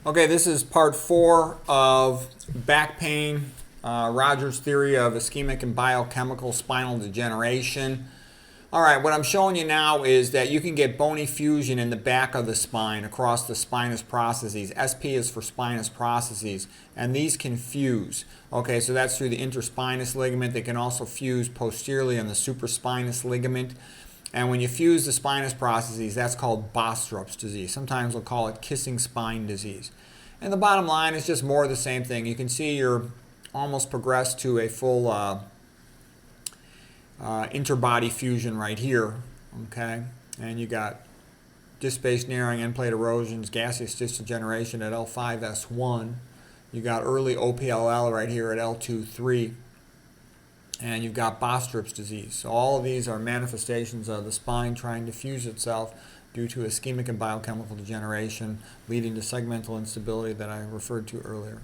Okay, this is part 4 of back pain, Rogers' theory of ischemic and biochemical spinal degeneration. All right, what I'm showing you now is that you can get bony fusion in the back of the spine across the spinous processes. SP is for spinous processes, and these can fuse. Okay, so that's through the interspinous ligament. They can also fuse posteriorly on the supraspinous ligament. And when you fuse the spinous processes, that's called Bostrup's disease. Sometimes we'll call it kissing spine disease. And the bottom line is just more of the same thing. You can see you're almost progressed to a full interbody fusion right here. Okay, and you got disc space narrowing, end plate erosions, gaseous disc degeneration at L5S1. You got early OPLL right here at L2-3. And you've got Bostrup's disease. So all of these are manifestations of the spine trying to fuse itself due to ischemic and biochemical degeneration, leading to segmental instability that I referred to earlier.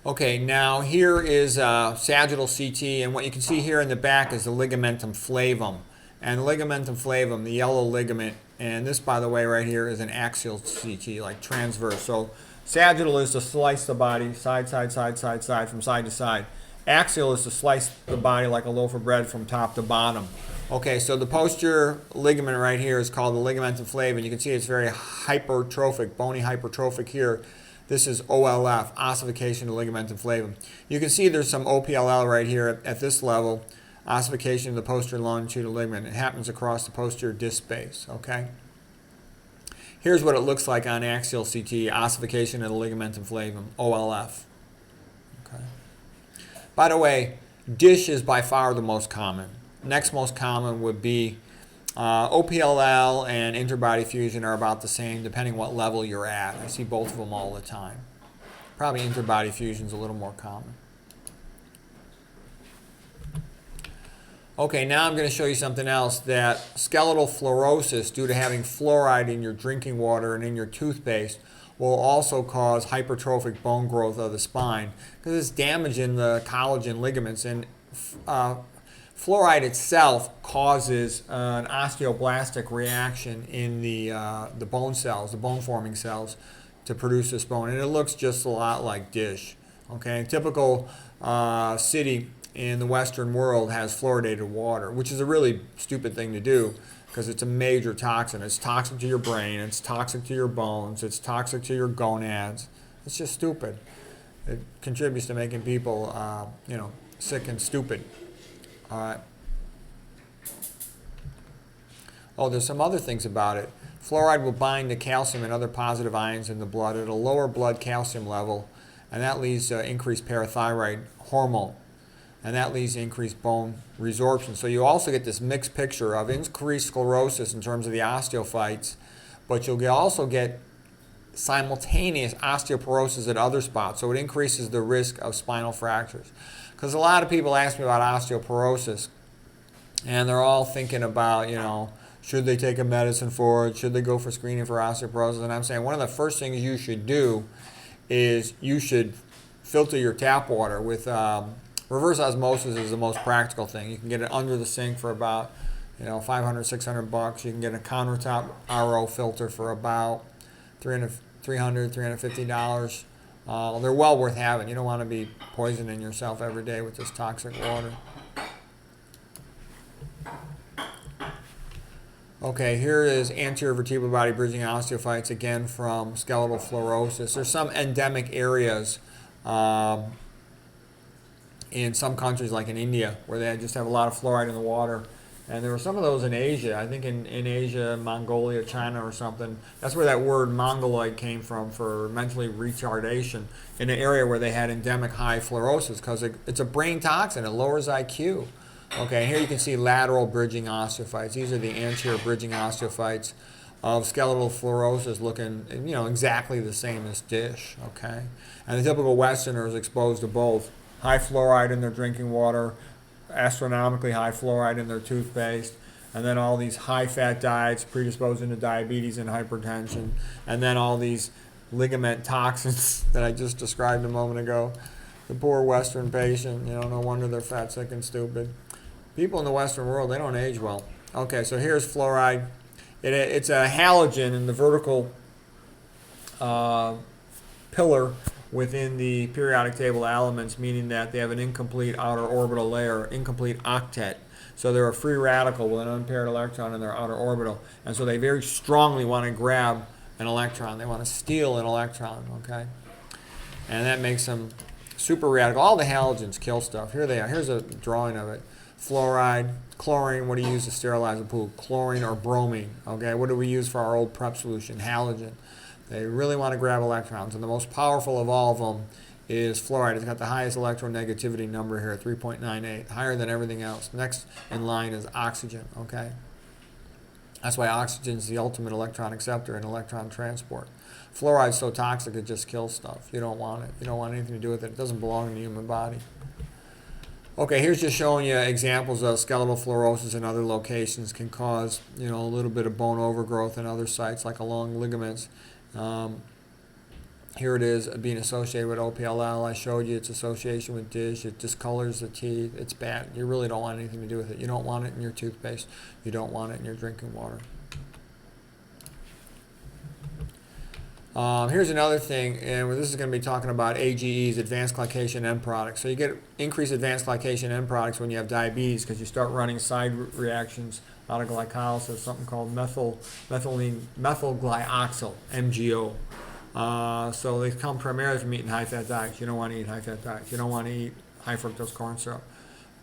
Okay, now here is sagittal CT, and what you can see here in the back is the ligamentum flavum. And the ligamentum flavum, the yellow ligament, and this, by the way, right here is an axial CT, like transverse. So sagittal is to slice the body side, side, side, side, side, from side to side. Axial is to slice the body like a loaf of bread from top to bottom. Okay, so the posterior ligament right here is called the ligamentum flavum. You can see it's very hypertrophic, bony hypertrophic here. This is OLF, ossification of the ligamentum flavum. You can see there's some OPLL right here at this level, ossification of the posterior longitudinal ligament. It happens across the posterior disc space, okay? Here's what it looks like on axial CT, ossification of the ligamentum flavum, OLF. Okay. By the way, dish is by far the most common. Next most common would be OPLL and interbody fusion are about the same depending what level you're at. I see both of them all the time. Probably interbody fusion is a little more common. Okay, now I'm going to show you something else, that skeletal fluorosis due to having fluoride in your drinking water and in your toothpaste will also cause hypertrophic bone growth of the spine because it's damaging the collagen ligaments, and fluoride itself causes an osteoblastic reaction in the bone cells, the bone forming cells, to produce this bone, and it looks just a lot like dish. Okay, typical city in the Western world has fluoridated water, which is a really stupid thing to do because it's a major toxin. It's toxic to your brain, it's toxic to your bones, it's toxic to your gonads. It's just stupid. It contributes to making people, sick and stupid. All right. Oh, there's some other things about it. Fluoride will bind to calcium and other positive ions in the blood at a lower blood calcium level, and that leads to increased parathyroid hormone. And that leads to increased bone resorption. So you also get this mixed picture of increased sclerosis in terms of the osteophytes, but you'll also get simultaneous osteoporosis at other spots. So it increases the risk of spinal fractures. Because a lot of people ask me about osteoporosis, and they're all thinking about, should they take a medicine for it? Should they go for screening for osteoporosis? And I'm saying one of the first things you should do is you should filter your tap water with reverse osmosis is the most practical thing. You can get it under the sink for about, $500, $600. You can get a countertop RO filter for about $300, $350. They're well worth having. You don't want to be poisoning yourself every day with this toxic water. Okay, here is anterior vertebral body bridging osteophytes, again from skeletal fluorosis. There's some endemic areas in some countries, like in India, where they just have a lot of fluoride in the water. And there were some of those in Asia. I think in Asia, Mongolia, China or something. That's where that word mongoloid came from, for mentally retardation, in an area where they had endemic high fluorosis, because it's a brain toxin. It lowers IQ. Okay, here you can see lateral bridging osteophytes. These are the anterior bridging osteophytes of skeletal fluorosis, looking exactly the same as dish. Okay, and the typical Westerner is exposed to both. High fluoride in their drinking water, astronomically high fluoride in their toothpaste, and then all these high-fat diets predisposing to diabetes and hypertension, and then all these ligament toxins that I just described a moment ago. The poor Western patient, no wonder they're fat, sick, and stupid. People in the Western world, they don't age well. Okay, so here's fluoride It's a halogen in the vertical pillar within the periodic table of elements, meaning that they have an incomplete outer orbital layer, incomplete octet. So they're a free radical with an unpaired electron in their outer orbital. And so they very strongly want to grab an electron. They want to steal an electron, okay? And that makes them super radical. All the halogens kill stuff. Here they are. Here's a drawing of it. Fluoride, chlorine, what do you use to sterilize a pool? Chlorine or bromine, okay? What do we use for our old prep solution? Halogen. They really want to grab electrons, and the most powerful of all of them is fluoride. It's got the highest electronegativity number here, 3.98, higher than everything else. Next in line is oxygen, okay? That's why oxygen is the ultimate electron acceptor in electron transport. Fluoride's so toxic it just kills stuff. You don't want it. You don't want anything to do with it. It doesn't belong in the human body. Okay, here's just showing you examples of skeletal fluorosis in other locations can cause, a little bit of bone overgrowth in other sites like along ligaments. Here it is being associated with OPLL. I showed you its association with DISH. It discolors the teeth. It's bad. You really don't want anything to do with it. You don't want it in your toothpaste. You don't want it in your drinking water. Here's another thing, and this is going to be talking about AGEs, advanced glycation end products. So you get increased advanced glycation end products when you have diabetes because you start running side reactions out of glycolysis, something called methylglyoxal, MGO. So they come primarily from eating high-fat diets. You don't want to eat high-fat diets. You don't want to eat high-fructose corn syrup.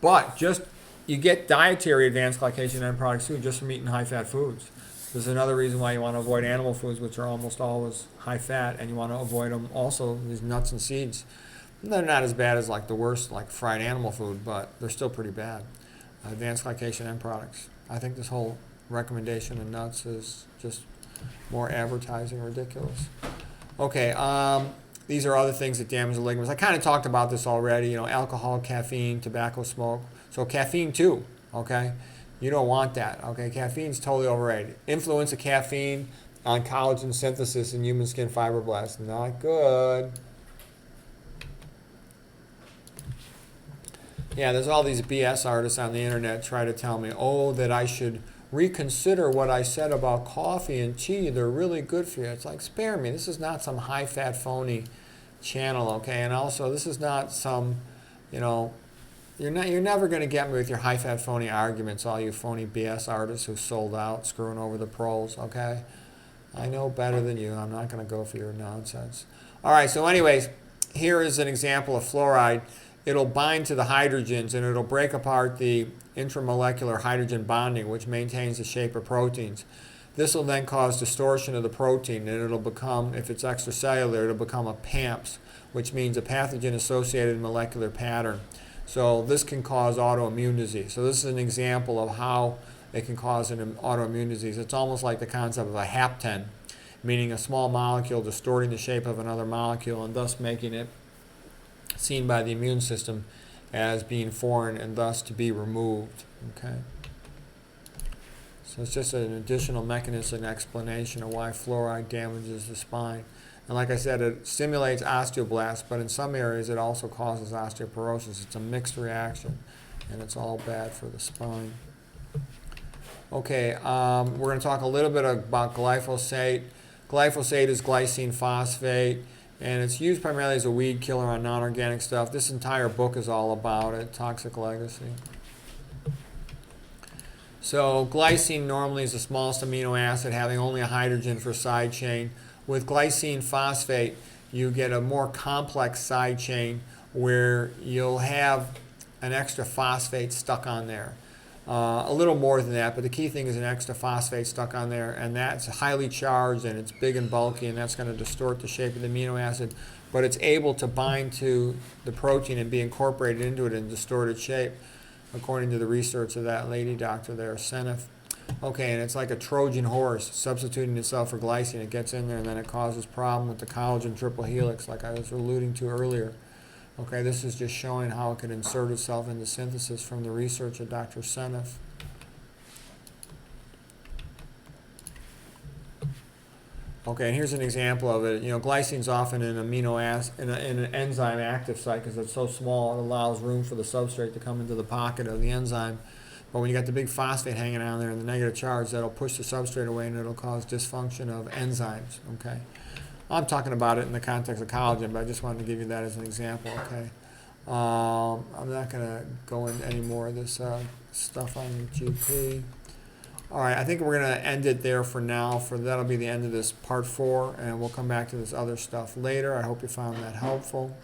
But you get dietary advanced glycation end products too just from eating high-fat foods. This is another reason why you want to avoid animal foods, which are almost always high-fat, and you want to avoid them also, these nuts and seeds. They're not as bad as like the worst, like fried animal food, but they're still pretty bad. Advanced glycation end products. I think this whole recommendation of nuts is just more advertising ridiculous. Okay, these are other things that damage the ligaments. I kind of talked about this already, alcohol, caffeine, tobacco smoke. So caffeine too, okay? You don't want that, okay? Caffeine's totally overrated. Influence of caffeine on collagen synthesis in human skin fibroblasts. Not good. Yeah, there's all these BS artists on the internet try to tell me, that I should reconsider what I said about coffee and tea. They're really good for you. It's like, spare me. This is not some high-fat, phony channel, okay? And also, this is not some, you're never going to get me with your high-fat, phony arguments, all you phony BS artists who sold out, screwing over the pros, okay? I know better than you. I'm not going to go for your nonsense. All right, so anyways, here is an example of fluoride. It'll bind to the hydrogens, and it'll break apart the intramolecular hydrogen bonding, which maintains the shape of proteins. This will then cause distortion of the protein, and it'll become, if it's extracellular, it'll become a PAMPS, which means a pathogen-associated molecular pattern. So this can cause autoimmune disease. So this is an example of how it can cause an autoimmune disease. It's almost like the concept of a hapten, meaning a small molecule distorting the shape of another molecule and thus making it seen by the immune system as being foreign and thus to be removed. Okay. So it's just an additional mechanism and explanation of why fluoride damages the spine. And like I said, it stimulates osteoblasts, but in some areas it also causes osteoporosis. It's a mixed reaction, and it's all bad for the spine. Okay, we're going to talk a little bit about glyphosate. Glyphosate is glycine phosphate, and it's used primarily as a weed killer on non-organic stuff. This entire book is all about it, Toxic Legacy. So glycine normally is the smallest amino acid, having only a hydrogen for side chain. With glycine phosphate, you get a more complex side chain where you'll have an extra phosphate stuck on there. A little more than that, but the key thing is an extra phosphate stuck on there, and that's highly charged and it's big and bulky, and that's going to distort the shape of the amino acid, but it's able to bind to the protein and be incorporated into it in distorted shape, according to the research of that lady doctor there, Seneff. Okay, and it's like a Trojan horse substituting itself for glycine. It gets in there and then it causes problem with the collagen triple helix, like I was alluding to earlier. Okay, this is just showing how it could insert itself into synthesis from the research of Dr. Seneff. Okay, and here's an example of it. Glycine's often an amino acid in an enzyme active site because it's so small it allows room for the substrate to come into the pocket of the enzyme. But when you got the big phosphate hanging on there and the negative charge, that'll push the substrate away and it'll cause dysfunction of enzymes. Okay, I'm talking about it in the context of collagen, but I just wanted to give you that as an example. Okay, I'm not going to go into any more of this stuff on GP. All right, I think we're going to end it there for now. That'll be the end of this part 4, and we'll come back to this other stuff later. I hope you found that helpful.